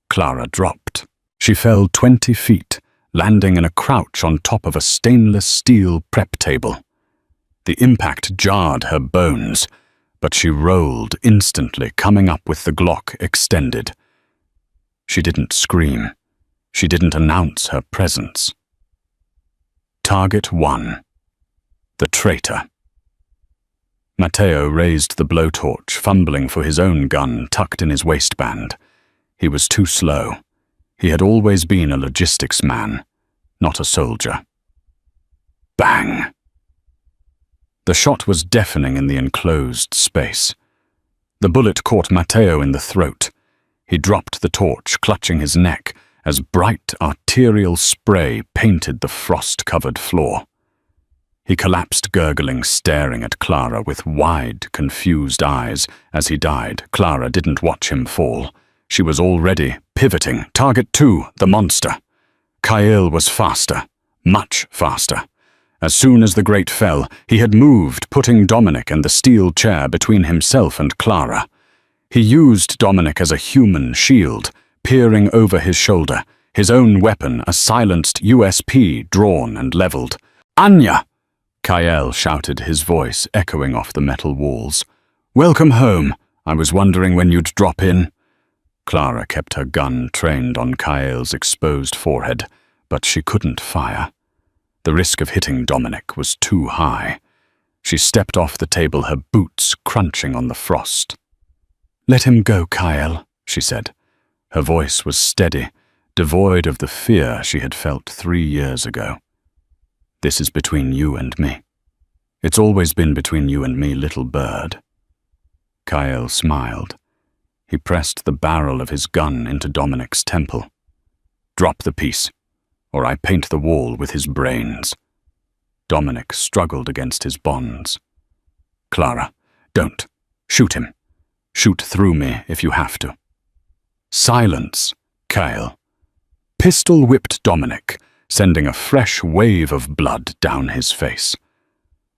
Clara dropped. She fell 20 feet, landing in a crouch on top of a stainless steel prep table. The impact jarred her bones, but she rolled instantly, coming up with the Glock extended. She didn't scream. She didn't announce her presence. Target 1. The traitor. Matteo raised the blowtorch, fumbling for his own gun tucked in his waistband. He was too slow. He had always been a logistics man, not a soldier. Bang! The shot was deafening in the enclosed space. The bullet caught Matteo in the throat. He dropped the torch, clutching his neck, as bright arterial spray painted the frost-covered floor. He collapsed gurgling, staring at Clara with wide, confused eyes. As he died, Clara didn't watch him fall. She was already pivoting. Target 2, the monster. Kyle was faster, much faster. As soon as the grate fell, he had moved, putting Dominic and the steel chair between himself and Clara. He used Dominic as a human shield, peering over his shoulder, his own weapon, a silenced USP, drawn and leveled. "Anya!" Kyle shouted, his voice echoing off the metal walls. "Welcome home. I was wondering when you'd drop in." Clara kept her gun trained on Kyle's exposed forehead, but she couldn't fire. The risk of hitting Dominic was too high. She stepped off the table, her boots crunching on the frost. "Let him go, Kyle," she said. Her voice was steady, devoid of the fear she had felt 3 years ago. "This is between you and me. It's always been between you and me, little bird." Kyle smiled. He pressed the barrel of his gun into Dominic's temple. "Drop the piece, or I paint the wall with his brains." Dominic struggled against his bonds. "Clara, don't. Shoot him. Shoot through me if you have to." "Silence, Kyle." Pistol whipped Dominic, sending a fresh wave of blood down his face.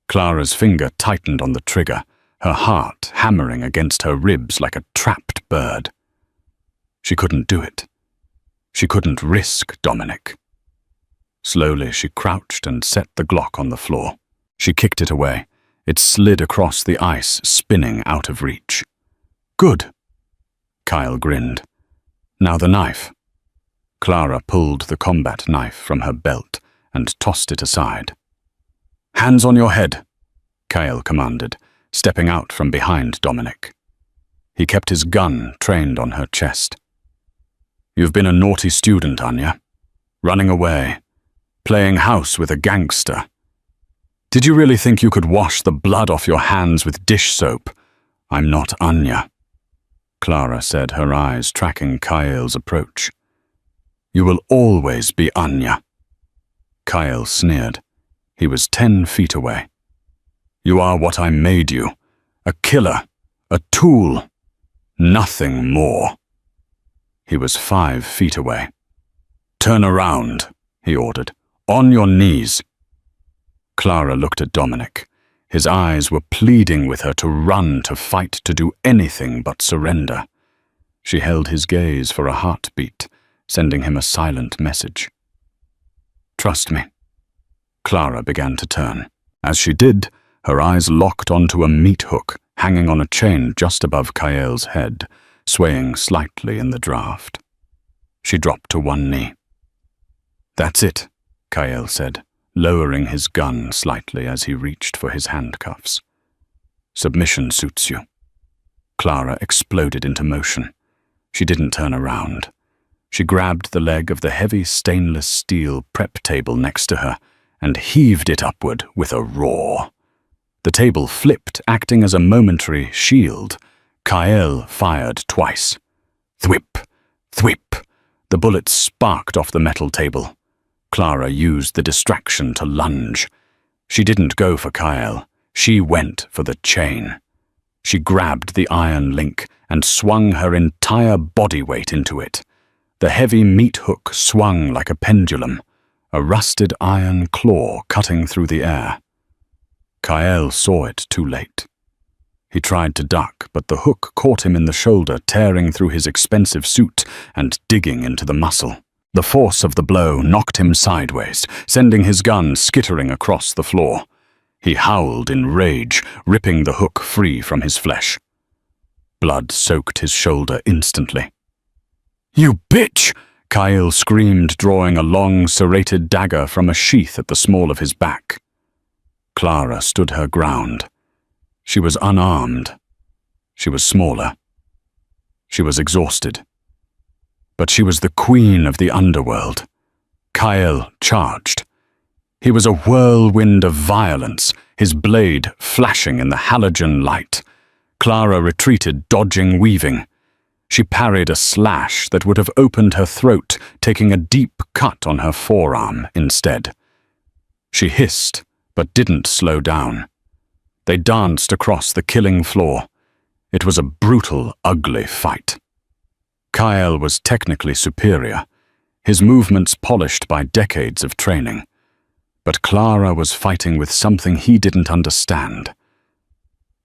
Clara's finger tightened on the trigger, her heart hammering against her ribs like a trapped bird. She couldn't do it. She couldn't risk Dominic. Slowly she crouched and set the Glock on the floor. She kicked it away. It slid across the ice, spinning out of reach. "Good." Kyle grinned. "Now the knife." Clara pulled the combat knife from her belt and tossed it aside. "Hands on your head," Kyle commanded, stepping out from behind Dominic. He kept his gun trained on her chest. "You've been a naughty student, Anya. Running away. Playing house with a gangster. Did you really think you could wash the blood off your hands with dish soap? I'm not Anya," Clara said, her eyes tracking Kyle's approach. "You will always be Anya." Kyle sneered. He was 10 feet away. "You are what I made you. A killer. A tool. Nothing more." He was 5 feet away. "Turn around," he ordered. "On your knees." Clara looked at Dominic. His eyes were pleading with her to run, to fight, to do anything but surrender. She held his gaze for a heartbeat, sending him a silent message. "Trust me." Clara began to turn. As she did, her eyes locked onto a meat hook hanging on a chain just above Kyle's head, swaying slightly in the draft. She dropped to one knee. "That's it," Kyle said, lowering his gun slightly as he reached for his handcuffs. "Submission suits you." Clara exploded into motion. She didn't turn around. She grabbed the leg of the heavy stainless steel prep table next to her and heaved it upward with a roar. The table flipped, acting as a momentary shield. Kyle fired twice. Thwip, thwip. The bullets sparked off the metal table. Clara used the distraction to lunge. She didn't go for Kyle. She went for the chain. She grabbed the iron link and swung her entire body weight into it. The heavy meat hook swung like a pendulum, a rusted iron claw cutting through the air. Kyle saw it too late. He tried to duck, but the hook caught him in the shoulder, tearing through his expensive suit and digging into the muscle. The force of the blow knocked him sideways, sending his gun skittering across the floor. He howled in rage, ripping the hook free from his flesh. Blood soaked his shoulder instantly. "You bitch!" Kyle screamed, drawing a long, serrated dagger from a sheath at the small of his back. Clara stood her ground. She was unarmed. She was smaller. She was exhausted. But she was the queen of the underworld. Kyle charged. He was a whirlwind of violence, his blade flashing in the halogen light. Clara retreated, dodging, weaving. She parried a slash that would have opened her throat, taking a deep cut on her forearm instead. She hissed, but didn't slow down. They danced across the killing floor. It was a brutal, ugly fight. Kyle was technically superior, his movements polished by decades of training. But Clara was fighting with something he didn't understand.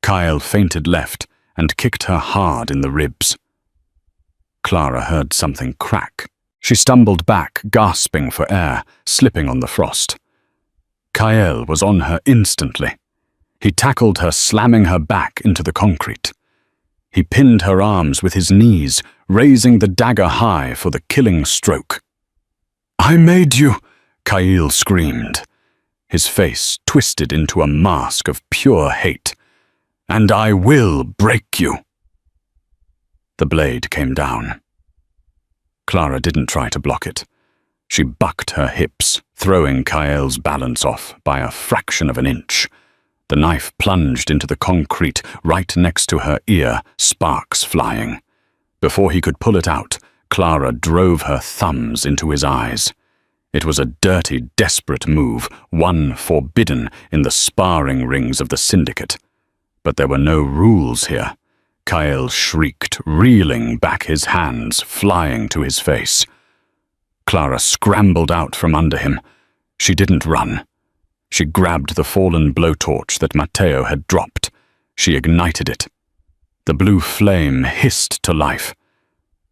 Kyle feinted left and kicked her hard in the ribs. Clara heard something crack. She stumbled back, gasping for air, slipping on the frost. Kyle was on her instantly. He tackled her, slamming her back into the concrete. He pinned her arms with his knees, raising the dagger high for the killing stroke. "I made you!" Kyle screamed. His face twisted into a mask of pure hate. "And I will break you!" The blade came down. Clara didn't try to block it. She bucked her hips, throwing Kyle's balance off by a fraction of an inch. The knife plunged into the concrete right next to her ear, sparks flying. Before he could pull it out, Clara drove her thumbs into his eyes. It was a dirty, desperate move, one forbidden in the sparring rings of the syndicate. But there were no rules here. Kyle shrieked, reeling back, his hands flying to his face. Clara scrambled out from under him. She didn't run. She grabbed the fallen blowtorch that Matteo had dropped. She ignited it. The blue flame hissed to life.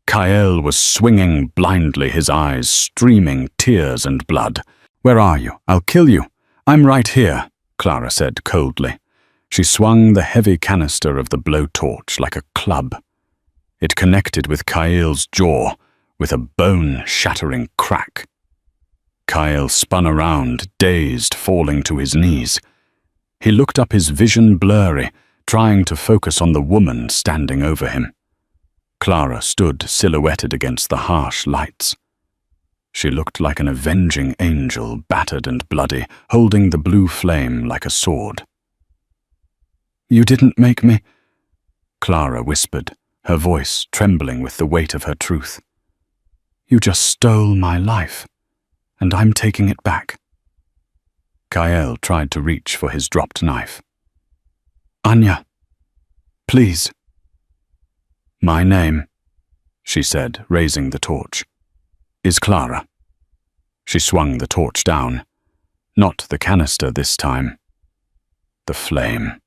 Kyle was swinging blindly, his eyes streaming tears and blood. "Where are you? I'll kill you." "I'm right here," Clara said coldly. She swung the heavy canister of the blowtorch like a club. It connected with Kyle's jaw with a bone-shattering crack. Kyle spun around, dazed, falling to his knees. He looked up, his vision blurry, trying to focus on the woman standing over him. Clara stood silhouetted against the harsh lights. She looked like an avenging angel, battered and bloody, holding the blue flame like a sword. "You didn't make me," Clara whispered, her voice trembling with the weight of her truth. "You just stole my life, and I'm taking it back." Kyle tried to reach for his dropped knife. "Anya, please." "My name," she said, raising the torch, "is Clara." She swung the torch down. Not the canister this time. The flame.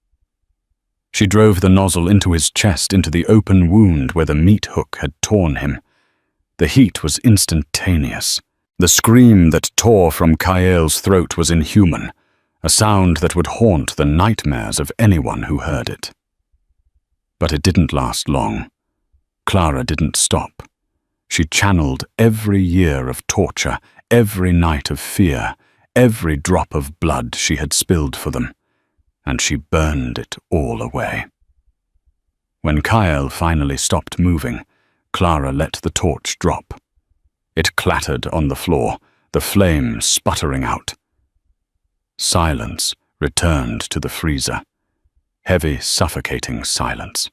She drove the nozzle into his chest, into the open wound where the meat hook had torn him. The heat was instantaneous. The scream that tore from Kyle's throat was inhuman, a sound that would haunt the nightmares of anyone who heard it. But it didn't last long. Clara didn't stop. She channeled every year of torture, every night of fear, every drop of blood she had spilled for them, and she burned it all away. When Kyle finally stopped moving, Clara let the torch drop. It clattered on the floor, the flame sputtering out. Silence returned to the freezer. Heavy, suffocating silence.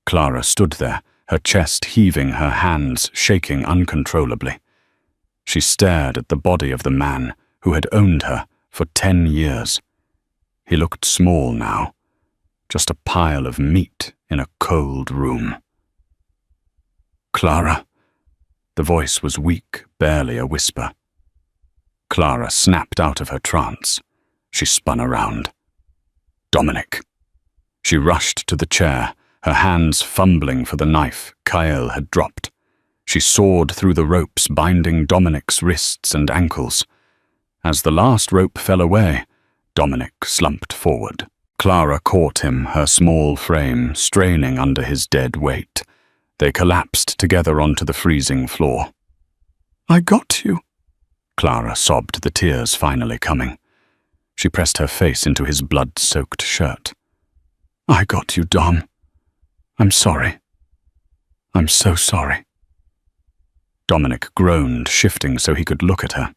Clara stood there, her chest heaving, her hands shaking uncontrollably. She stared at the body of the man who had owned her for 10 years. He looked small now, just a pile of meat in a cold room. "Clara." The voice was weak, barely a whisper. Clara snapped out of her trance. She spun around. "Dominic." She rushed to the chair, her hands fumbling for the knife Kyle had dropped. She sawed through the ropes binding Dominic's wrists and ankles. As the last rope fell away, Dominic slumped forward. Clara caught him, her small frame straining under his dead weight. They collapsed together onto the freezing floor. "I got you," Clara sobbed, the tears finally coming. She pressed her face into his blood-soaked shirt. "I got you, Dom. I'm sorry. I'm so sorry." Dominic groaned, shifting so he could look at her.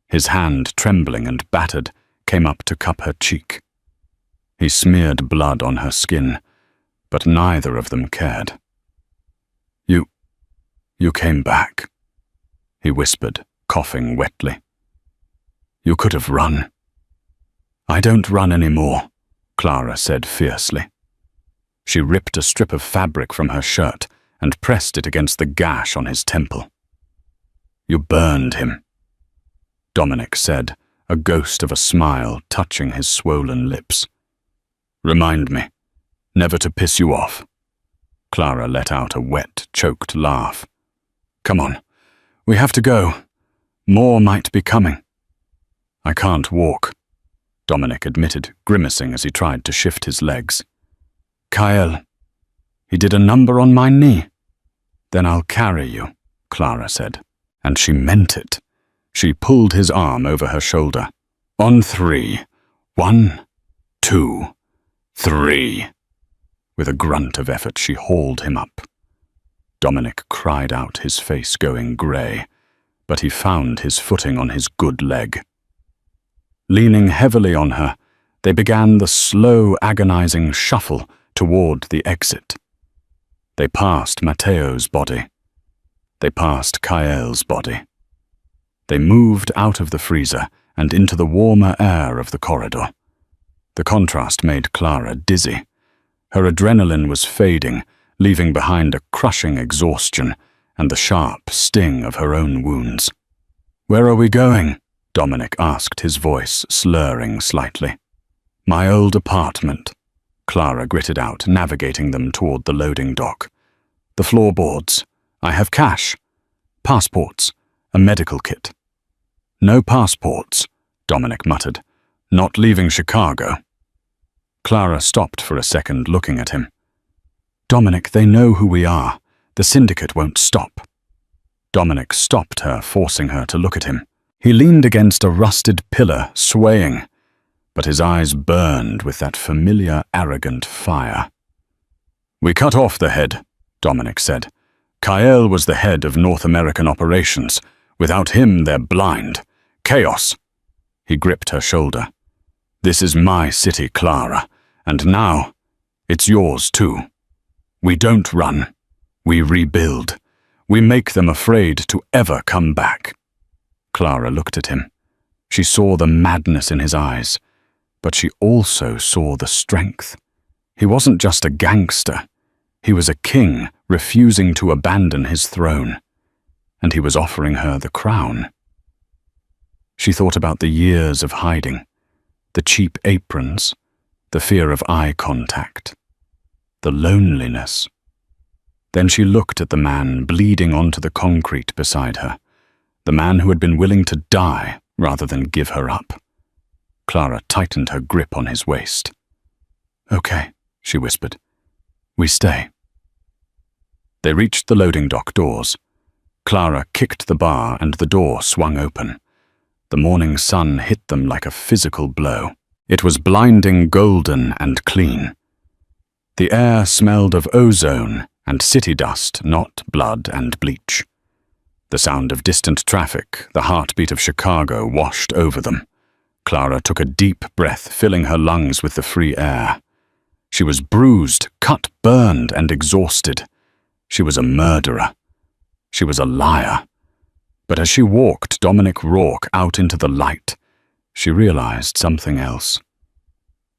His hand, trembling and battered, came up to cup her cheek. He smeared blood on her skin, but neither of them cared. You came back," he whispered, coughing wetly. "You could have run." "I don't run anymore," Clara said fiercely. She ripped a strip of fabric from her shirt and pressed it against the gash on his temple. "You burned him," Dominic said, a ghost of a smile touching his swollen lips. "Remind me, never to piss you off." Clara let out a wet, choked laugh. "Come on, we have to go. More might be coming." "I can't walk," Dominic admitted, grimacing as he tried to shift his legs. "Kyle, he did a number on my knee." "Then I'll carry you," Clara said, and she meant it. She pulled his arm over her shoulder. "On 3. 1, 2, 3. With a grunt of effort, she hauled him up. Dominic cried out, his face going grey, but he found his footing on his good leg. Leaning heavily on her, they began the slow, agonizing shuffle toward the exit. They passed Matteo's body. They passed Kael's body. They moved out of the freezer and into the warmer air of the corridor. The contrast made Clara dizzy. Her adrenaline was fading, leaving behind a crushing exhaustion and the sharp sting of her own wounds. "Where are we going?" Dominic asked, his voice slurring slightly. "My old apartment," Clara gritted out, navigating them toward the loading dock. "The floorboards. I have cash. Passports. A medical kit." "No passports," Dominic muttered. "Not leaving Chicago." Clara stopped for a second, looking at him. "Dominic, they know who we are. The syndicate won't stop." Dominic stopped her, forcing her to look at him. He leaned against a rusted pillar, swaying, but his eyes burned with that familiar, arrogant fire. "We cut off the head," Dominic said. "Kael was the head of North American operations. Without him, they're blind. Chaos." He gripped her shoulder. "This is my city, Clara, and now it's yours too. We don't run. We rebuild. We make them afraid to ever come back." Clara looked at him. She saw the madness in his eyes, but she also saw the strength. He wasn't just a gangster. He was a king refusing to abandon his throne, and he was offering her the crown. She thought about the years of hiding, the cheap aprons, the fear of eye contact, the loneliness. Then she looked at the man bleeding onto the concrete beside her, the man who had been willing to die rather than give her up. Clara tightened her grip on his waist. "Okay," she whispered. "We stay." They reached the loading dock doors. Clara kicked the bar and the door swung open. The morning sun hit them like a physical blow. It was blinding golden and clean. The air smelled of ozone and city dust, not blood and bleach. The sound of distant traffic, the heartbeat of Chicago, washed over them. Clara took a deep breath, filling her lungs with the free air. She was bruised, cut, burned, and exhausted. She was a murderer. She was a liar. But as she walked Dominic Rourke out into the light, she realized something else.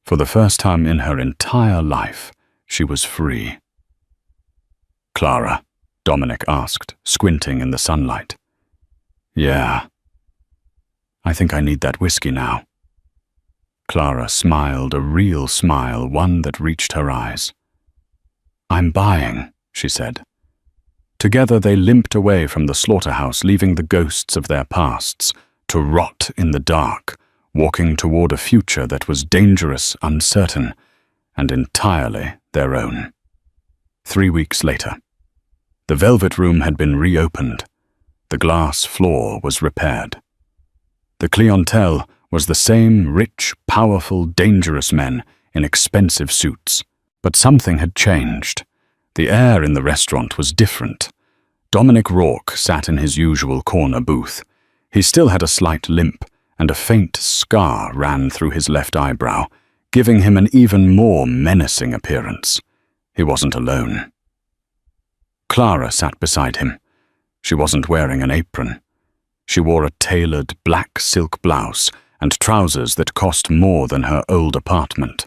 For the first time in her entire life, she was free. "Clara?" Dominic asked, squinting in the sunlight. "Yeah. I think I need that whiskey now." Clara smiled, a real smile, one that reached her eyes. "I'm buying," she said. Together they limped away from the slaughterhouse, leaving the ghosts of their pasts to rot in the dark, walking toward a future that was dangerous, uncertain, and entirely their own. 3 weeks later. The Velvet Room had been reopened. The glass floor was repaired. The clientele was the same rich, powerful, dangerous men in expensive suits. But something had changed. The air in the restaurant was different. Dominic Rourke sat in his usual corner booth. He still had a slight limp, and a faint scar ran through his left eyebrow, giving him an even more menacing appearance. He wasn't alone. Clara sat beside him. She wasn't wearing an apron. She wore a tailored black silk blouse and trousers that cost more than her old apartment.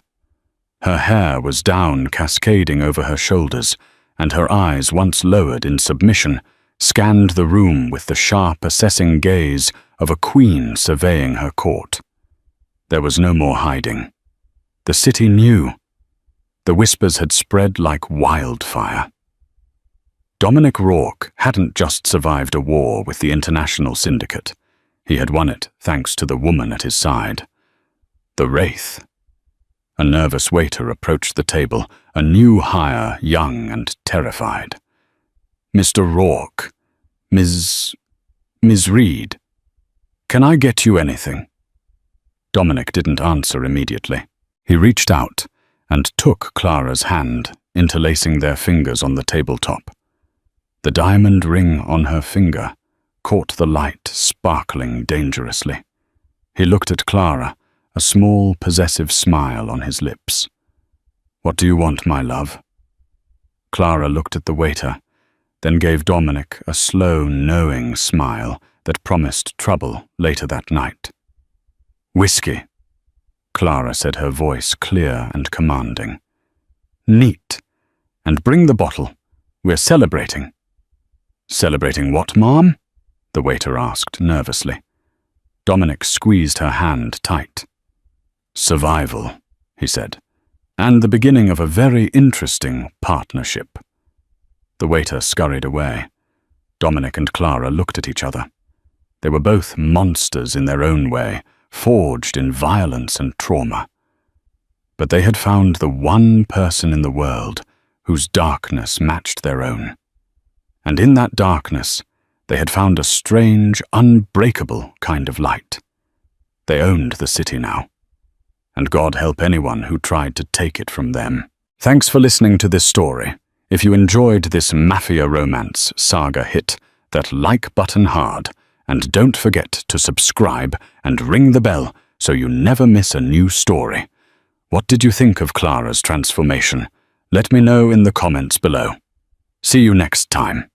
Her hair was down, cascading over her shoulders, and her eyes, once lowered in submission, scanned the room with the sharp, assessing gaze of a queen surveying her court. There was no more hiding. The city knew. The whispers had spread like wildfire. Dominic Rourke hadn't just survived a war with the international syndicate. He had won it thanks to the woman at his side. The Wraith. A nervous waiter approached the table, a new hire, young and terrified. "Mr. Rourke, Miss Reed, can I get you anything?" Dominic didn't answer immediately. He reached out and took Clara's hand, interlacing their fingers on the tabletop. The diamond ring on her finger caught the light, sparkling dangerously. He looked at Clara, a small, possessive smile on his lips. "What do you want, my love?" Clara looked at the waiter, then gave Dominic a slow, knowing smile that promised trouble later that night. "Whiskey," Clara said, her voice clear and commanding. "Neat. And bring the bottle. We're celebrating." "Celebrating what, ma'am?" the waiter asked nervously. Dominic squeezed her hand tight. "Survival," he said, "and the beginning of a very interesting partnership." The waiter scurried away. Dominic and Clara looked at each other. They were both monsters in their own way, forged in violence and trauma. But they had found the one person in the world whose darkness matched their own. And in that darkness, they had found a strange, unbreakable kind of light. They owned the city now. And God help anyone who tried to take it from them. Thanks for listening to this story. If you enjoyed this mafia romance saga hit, that like button hard, and don't forget to subscribe and ring the bell so you never miss a new story. What did you think of Clara's transformation? Let me know in the comments below. See you next time.